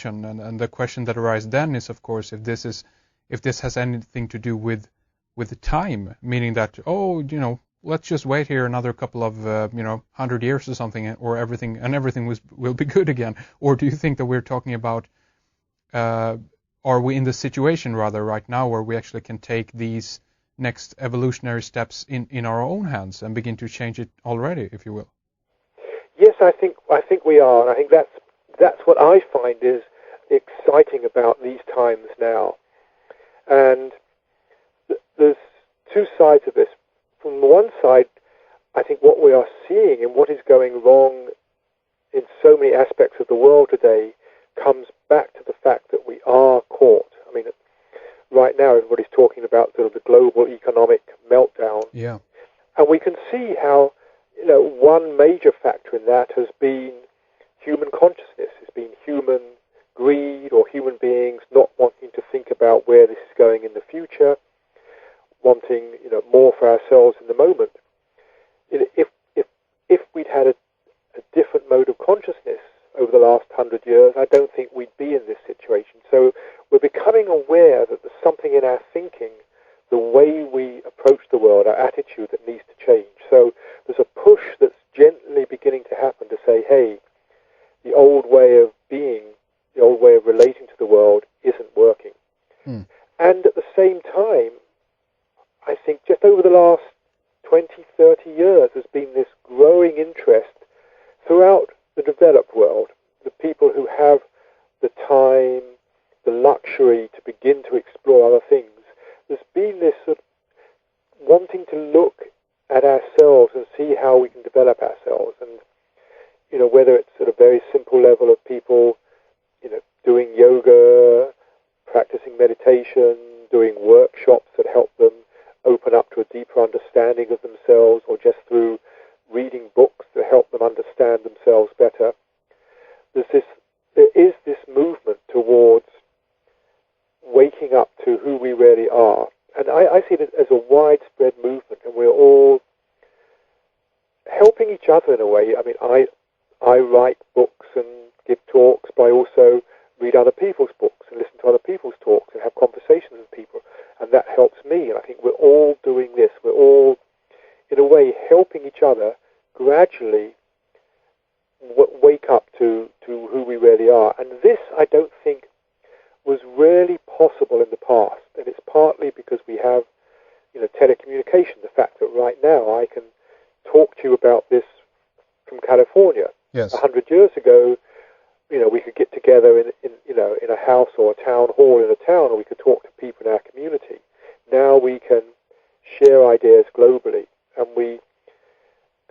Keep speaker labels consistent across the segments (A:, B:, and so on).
A: direction. And the question that arises then is, of course, if this has anything to do with the time, meaning that, let's just wait here another couple of 100 years or something, or everything will be good again. Or do you think that we're talking about, are we in the situation rather right now where we actually can take these next evolutionary steps in our own hands and begin to change it already, if you will?
B: Yes, I think we are, and I think that's what I find is exciting about these times now. And there's two sides of this. From the one side, I think what we are seeing and what is going wrong in so many aspects of the world today comes back to the fact that we are caught. I mean, right now everybody's talking about sort of the global economic meltdown.
A: Yeah.
B: And we can see how, one major factor in that has been human consciousness. It's been human greed, or human beings not wanting to think about where this is going in the future, wanting, more for ourselves in the moment. If we'd had a different mode of consciousness over the last 100 years, I don't think we'd be in this situation. So we're becoming aware that there's something in our thinking, the way we approach the world, our attitude, that needs to change. So there's a push that's gently beginning to happen to say, hey, the old way of being, the old way of relating to the world isn't working. And at the same time, I think just over the last 20, 30 years, there's been this growing interest throughout the developed world, the people who have the time, the luxury to begin to explore other things. There's been this sort of wanting to look at ourselves and see how we can develop ourselves. And, whether it's at a very simple level of people, doing yoga, practicing meditation, doing workshops that help them open up to a deeper understanding of themselves, or just through reading books that help them understand themselves better. There is this movement towards waking up to who we really are. And I see it as a widespread movement, and we're all helping each other in a way. I mean, I write books and give talks, but I also read other people's books and listen to other people's talks and have conversations with people, and that helps me. And I think we're all doing this. We're all, in a way, helping each other gradually wake up to who we really are. And this, I don't think, was really possible in the past. And it's partly because we have, telecommunication, the fact that right now I can talk to you about this from California.
A: Yes.
B: 100 years ago, we could get together in a house or a town hall in a town, and we could talk to people in our community. Now we can share ideas globally, and we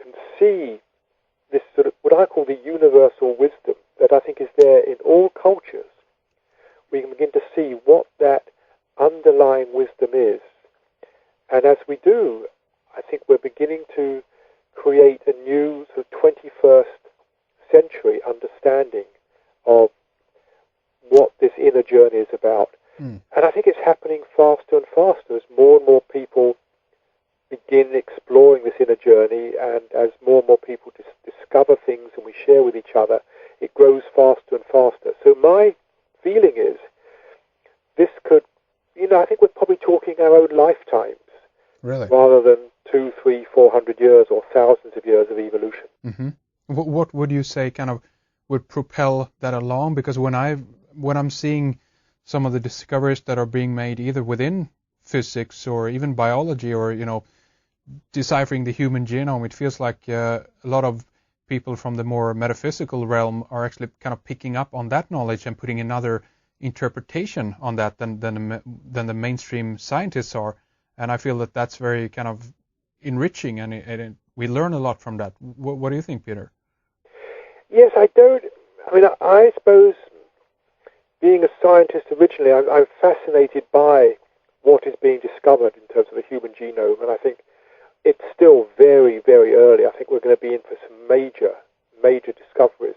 B: can see this sort of what I call the universal wisdom that I think is there in all cultures. We can begin to see what that underlying wisdom is. And as we do, I think we're beginning to create a new sort of 21st century understanding of what this inner journey is about. And I think it's happening faster and faster as more and more people begin exploring this inner journey, and as more and more people discover things and we share with each other, it grows faster and faster. So my feeling is this could, I think we're probably talking our own lifetimes,
A: really,
B: rather than 200, 300, 400 years or thousands of years of evolution.
A: Mm-hmm. What would you say kind of would propel that along? Because when I'm seeing some of the discoveries that are being made either within physics or even biology, or deciphering the human genome, it feels like a lot of people from the more metaphysical realm are actually kind of picking up on that knowledge and putting another interpretation on that than the mainstream scientists are. And I feel that that's very kind of enriching, and we learn a lot from that. What do you think, Peter?
B: Yes, I suppose being a scientist originally, I'm fascinated by what is being discovered in terms of the human genome, and I think it's still very, very early. I think we're going to be in for some major, major discoveries.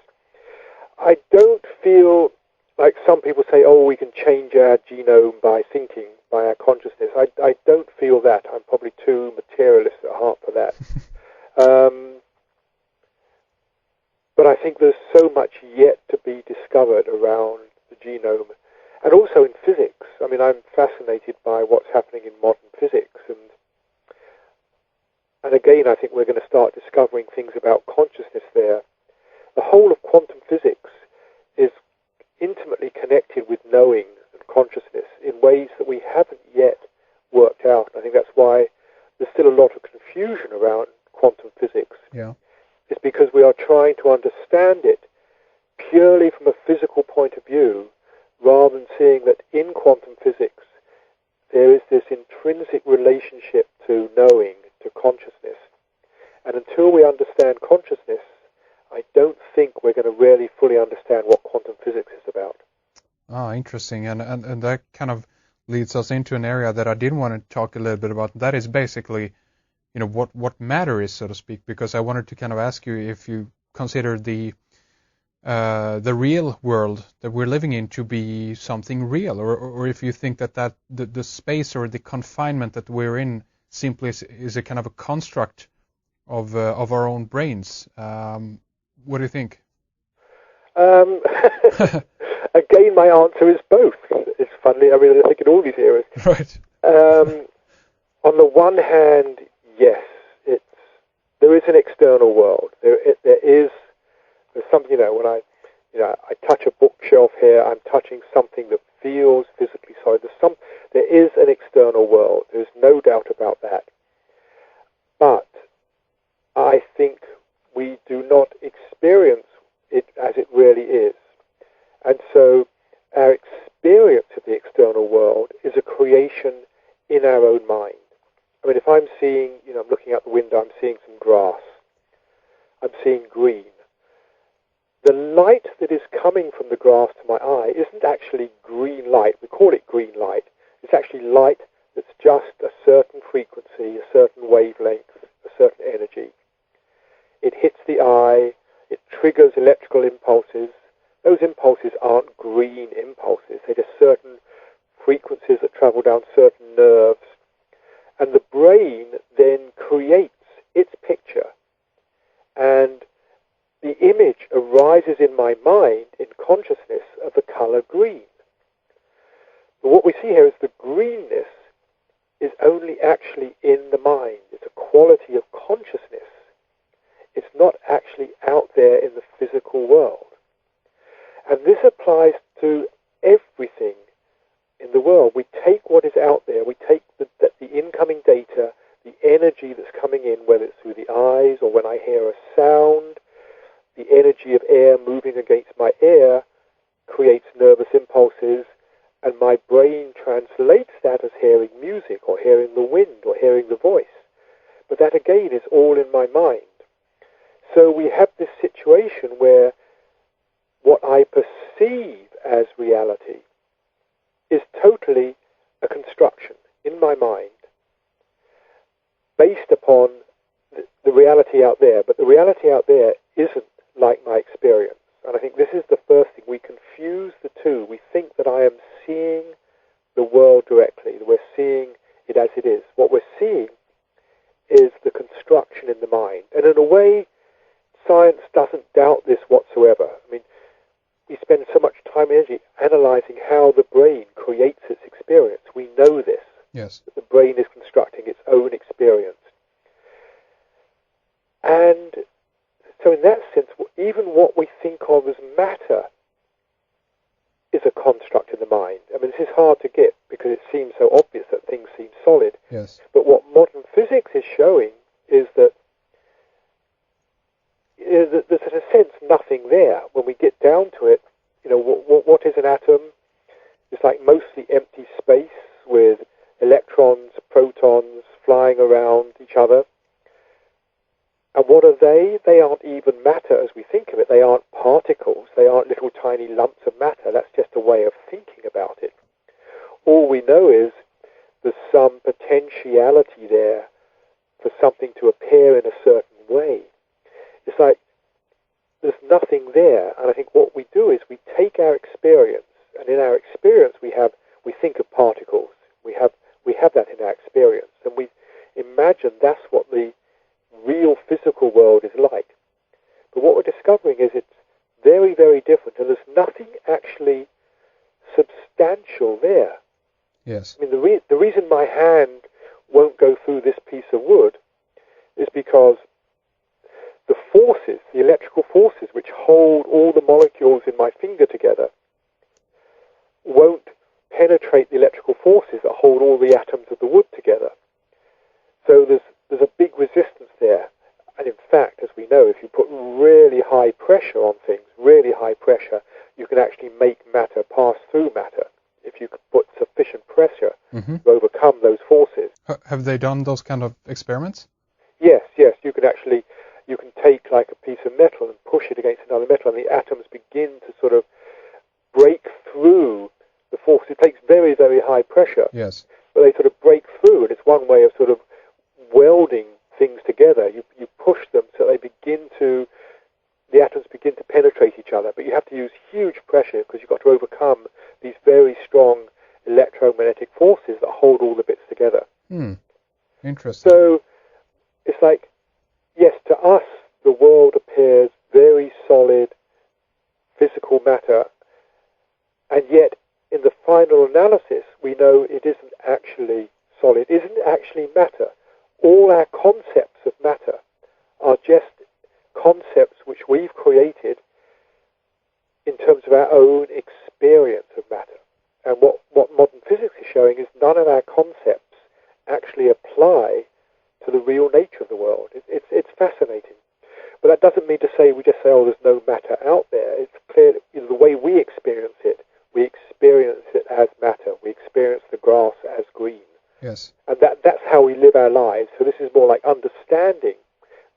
B: I don't feel like some people say, we can change our genome by thinking, by our consciousness. I don't feel that. I'm probably too materialist at heart for that. But I think there's so much yet to be discovered around genome, and also in physics. I mean, I'm fascinated by what's happening in modern physics, and again, I think we're going to start discovering things about consciousness there. The whole of quantum physics is intimately connected with knowing and consciousness in ways that we haven't yet worked out. I think that's why there's still a lot of confusion around quantum physics.
A: Yeah.
B: It's because we are trying to understand it purely from a physical point of view, rather than seeing that in quantum physics there is this intrinsic relationship to knowing, to consciousness. And until we understand consciousness, I don't think we're going to really fully understand what quantum physics is about.
A: Ah, interesting. And that kind of leads us into an area that I did want to talk a little bit about. That is basically, what matter is, so to speak, because I wanted to kind of ask you if you consider the real world that we're living in to be something real, or if you think that the space or the confinement that we're in simply is a kind of a construct of our own brains. What do you think?
B: Again, my answer is both. It's funny. I mean, I think in all these areas.
A: Right.
B: On the one hand, yes, there is an external world. There's something. When I touch a bookshelf here, I'm touching something that feels physically solid. There is an external world. There's no doubt about that. But I think we do not experience it as it really is. And so our experience of the external world is a creation in our own mind. I mean, if I'm seeing, I'm looking out the window, I'm seeing some grass. I'm seeing green. The light that is coming from the grass to my eye isn't actually green light. We call it green light. It's actually light that's just a certain frequency, a certain wavelength, a certain energy. It hits the eye, it triggers electrical impulses. Those impulses aren't green impulses. They're just certain frequencies that travel down certain nerves. And the brain then creates its picture. And the image arises in my mind, in consciousness, of the color green. But what we see here is the greenness is only actually in the mind. It's a quality of consciousness. It's not actually out there in the physical world. And this applies to everything in the world. We take what is out there, we take the incoming data, the energy that's coming in, whether it's through the eyes or when I hear a sound, the energy of air moving against my ear creates nervous impulses, and my brain translates that as hearing music or hearing the wind or hearing the voice. But that again is all in my mind. So we have this situation where what I perceive as reality is totally a construction in my mind based upon the reality out there. But the reality out there isn't like my experience. And I think this is the first thing. We confuse the two. We think that I am seeing the world directly, that we're seeing it as it is. What we're seeing is the construction in the mind. And in a way, science doesn't doubt this whatsoever. I mean, we spend so much time and energy analyzing how the brain creates its experience. We know this.
A: Yes.
B: That the brain is constructing its own experience. And so in that sense, even what we think of as matter is a construct in the mind. I mean, this is hard to get because it seems so obvious that things seem solid.
A: Yes.
B: But what modern physics is showing is that there's, in a sense, nothing there. When we get down to it, what is an atom? It's like mostly empty space with electrons, protons flying around each other. And what are they? They aren't even matter as we think of it. They aren't particles. They aren't little tiny lumps of matter. That's just a way of thinking about it. All we know is there's some potentiality there for something to appear in a certain way. It's like there's nothing there. And I think what we do is we take our experience, and in our experience we think of particles. We have that in our experience, and we imagine that's what the real physical world is like. But what we're discovering is it's very, very different, and there's nothing actually substantial there.
A: Yes.
B: I mean, the reason my hand won't go through this piece of wood is because the forces, the electrical forces which hold all the molecules in my finger together, won't penetrate the electrical forces that hold all the atoms of the wood together. So there's a big resistance there. And in fact, as we know, if you put really high pressure on things, really high pressure, you can actually make matter pass through matter if you put sufficient pressure to overcome those forces.
A: Have they done those kind of experiments?
B: Yes. You can take like a piece of metal and push it against another metal, and the atoms begin to sort of break through the force. It takes very, very high pressure.
A: Yes.
B: But they sort of break through, and it's one way of sort of welding things together. You push them so the atoms begin to penetrate each other, but you have to use huge pressure because you've got to overcome these very strong electromagnetic forces that hold all the bits together.
A: Interesting.
B: So it's like, yes, to us the world appears very solid physical matter, and yet in the final analysis we know it isn't actually solid, it isn't actually matter. All our concepts of matter are just concepts which we've created in terms of our own experience of matter. And what modern physics is showing is none of our concepts actually apply to the real nature of the world. It's fascinating. But that doesn't mean to say we just say, oh, there's no matter out there. It's clear that the way we experience it as matter. We experience the grass as green.
A: Yes.
B: And that's how we live our lives. So this is more like understanding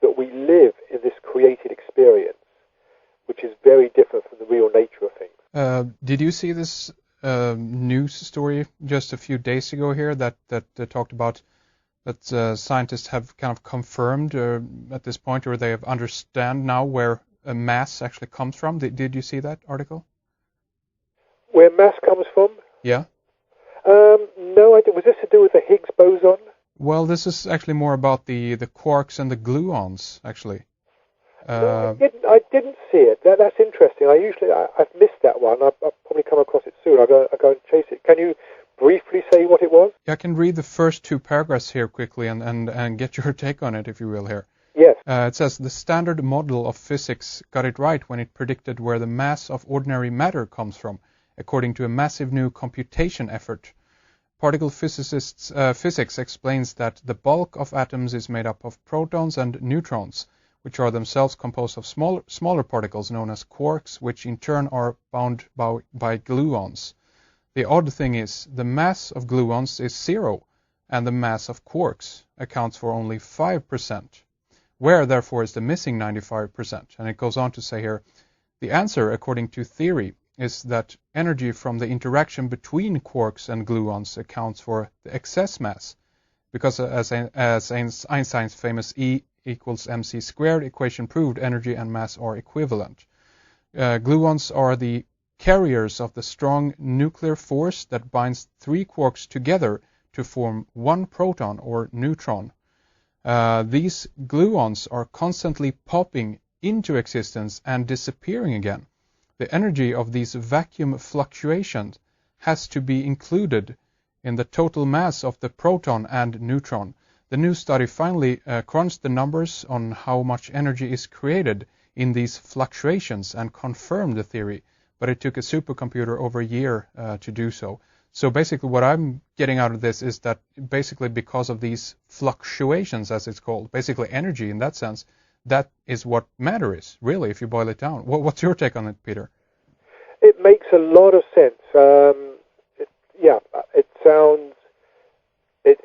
B: that we live in this created experience, which is very different from the real nature of things.
A: Did you see this news story just a few days ago here that talked about that scientists have kind of confirmed at this point, or they have understand now where a mass actually comes from? Did you see that article?
B: Where mass comes from?
A: Yeah.
B: No, was this to do with the Higgs boson?
A: Well, this is actually more about the quarks and the gluons, actually.
B: No, I didn't see it. That's interesting. I've missed that one. I'll probably come across it soon. I'll go and chase it. Can you briefly say what it was?
A: Yeah, I can read the first two paragraphs here quickly and get your take on it, if you will, here.
B: Yes.
A: It says, the standard model of physics got it right when it predicted where the mass of ordinary matter comes from, according to a massive new computation effort. Particle physics explains that the bulk of atoms is made up of protons and neutrons, which are themselves composed of smaller particles known as quarks, which in turn are bound by gluons. The odd thing is, the mass of gluons is 0, and the mass of quarks accounts for only 5%. Where, therefore, is the missing 95%? And it goes on to say here, the answer, according to theory, is that energy from the interaction between quarks and gluons accounts for the excess mass, because as Einstein's famous E equals mc squared equation proved, energy and mass are equivalent. Gluons are the carriers of the strong nuclear force that binds 3 quarks together to form 1 proton or neutron. These gluons are constantly popping into existence and disappearing again. The energy of these vacuum fluctuations has to be included in the total mass of the proton and neutron. The new study finally crunched the numbers on how much energy is created in these fluctuations and confirmed the theory, but it took a supercomputer over a year to do so. So basically what I'm getting out of this is that basically because of these fluctuations, as it's called, basically energy in that sense, that is what matter is, really, if you boil it down. What's your take on it, Peter?
B: It makes a lot of sense.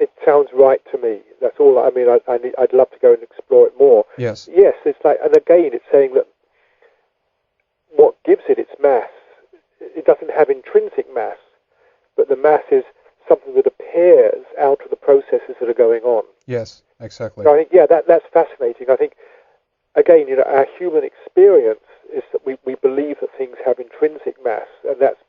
B: It sounds right to me. That's all. I mean, I'd love to go and explore it more.
A: Yes.
B: Yes, it's like, and again, it's saying that what gives it its mass, it doesn't have intrinsic mass, but the mass is something that appears out of the processes that are going on.
A: Yes, exactly.
B: So I think, that's fascinating. I think, again, our human experience is that we believe that things have intrinsic mass, and that's